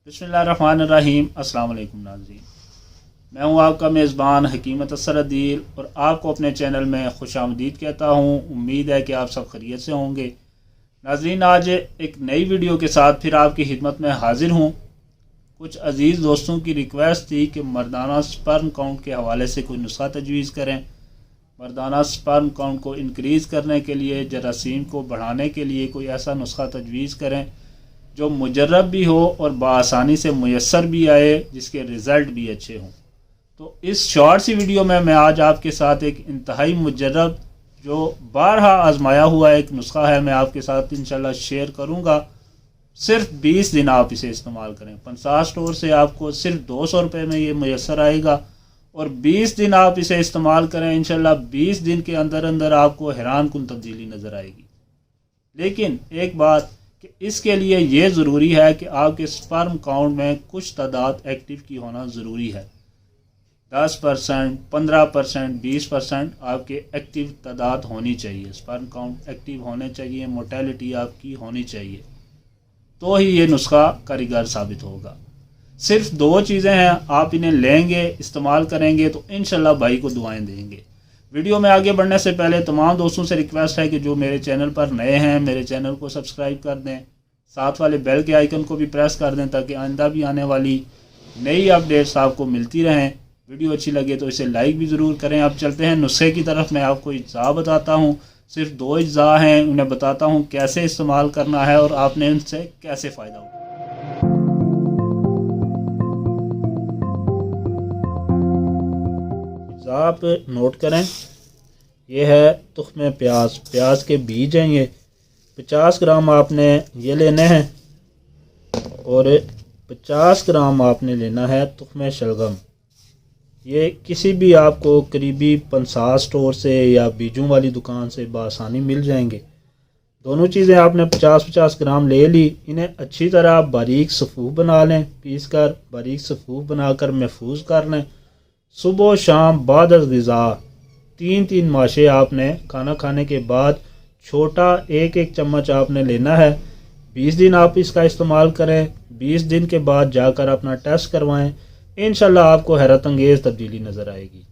बिस्मिल्लाहिर्रहमानिर्रहीम। अस्सलाम वालेकुम नाज़रीन, मैं हूं आपका मेज़बान हकीमत असर अदील और आपको अपने चैनल में खुशामदीद कहता हूं। उम्मीद है कि आप सब खैरियत से होंगे। नाज़रीन, आज एक नई वीडियो के साथ फिर आपकी खिदमत में हाजिर हूं। कुछ अजीज़ दोस्तों की रिक्वेस्ट थी कि मर्दाना स्पर्म काउंट के हवाले से कोई नुस्खा तजवीज़ करें। मर्दाना स्पर्म काउंट को इंक्रीज़ करने के लिए, जरासीम को बढ़ाने के लिए कोई ऐसा नुस्खा तजवीज़ करें जो मुजर्रब भी हो और बआसानी से मुयस्सर भी आए, जिसके रिज़ल्ट भी अच्छे हों। तो इस शॉर्ट सी वीडियो में मैं आज आपके साथ एक इंतहाई मुजर्रब, जो बारहा आजमाया हुआ एक नुस्खा है, मैं आपके साथ इंशाल्लाह शेयर करूँगा। सिर्फ 20 दिन आप इसे इस्तेमाल करें। 50 स्टोर से आपको सिर्फ 200 रुपये में ये मुयस्सर आएगा और 20 दिन आप इसे इस्तेमाल करें। इंशाल्लाह 20 दिन के अंदर अंदर आपको हैरान कुन तब्दीली नज़र आएगी। लेकिन एक बात कि इसके लिए ये ज़रूरी है कि आपके स्पर्म काउंट में कुछ तादाद एक्टिव की होना ज़रूरी है। 10%, 15%, 20% आपके एक्टिव तादाद होनी चाहिए। स्पर्म काउंट एक्टिव होने चाहिए, मोर्टेलिटी आपकी होनी चाहिए, तो ही ये नुस्खा कारीगर साबित होगा। सिर्फ 2 चीज़ें हैं, आप इन्हें लेंगे, इस्तेमाल करेंगे तो इंशाल्लाह भाई को दुआएं देंगे। वीडियो में आगे बढ़ने से पहले तमाम दोस्तों से रिक्वेस्ट है कि जो मेरे चैनल पर नए हैं, मेरे चैनल को सब्सक्राइब कर दें, साथ वाले बेल के आइकन को भी प्रेस कर दें ताकि आइंदा भी आने वाली नई अपडेट्स आपको मिलती रहें। वीडियो अच्छी लगे तो इसे लाइक भी ज़रूर करें। अब चलते हैं नुस्खे की तरफ। मैं आपको इज्जा बताता हूँ, सिर्फ 2 इज्जा हैं, उन्हें बताता हूँ कैसे इस्तेमाल करना है और आपने उनसे कैसे फ़ायदा उठाना। आप नोट करें, ये है तुख्मे प्याज। प्याज के बीज हैं ये। 50 ग्राम आपने ये लेने हैं और 50 ग्राम आपने लेना है तुख्मे शलगम। ये किसी भी आपको करीबी 50 स्टोर से या बीजों वाली दुकान से बआसानी मिल जाएंगे। दोनों चीज़ें आपने 50-50 ग्राम ले ली। इन्हें अच्छी तरह बारीक सफ़ूफ बना लें, पीस कर बारीक सफ़ूफ बनाकर महफूज कर लें। सुबह शाम बाद ग़िज़ा 3-3 माशे आपने खाना खाने के बाद छोटा 1-1 चम्मच आपने लेना है। 20 दिन आप इसका इस्तेमाल करें। 20 दिन के बाद जाकर अपना टेस्ट करवाएं। इंशाल्लाह आपको हैरत अंगेज़ तब्दीली नज़र आएगी।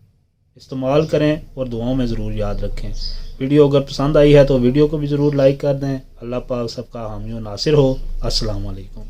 इस्तेमाल करें और दुआओं में ज़रूर याद रखें। वीडियो अगर पसंद आई है तो वीडियो को भी ज़रूर लाइक कर दें। अल्लाह पाक सबका हामी और नासिर हो। अस्सलाम वालेकुम।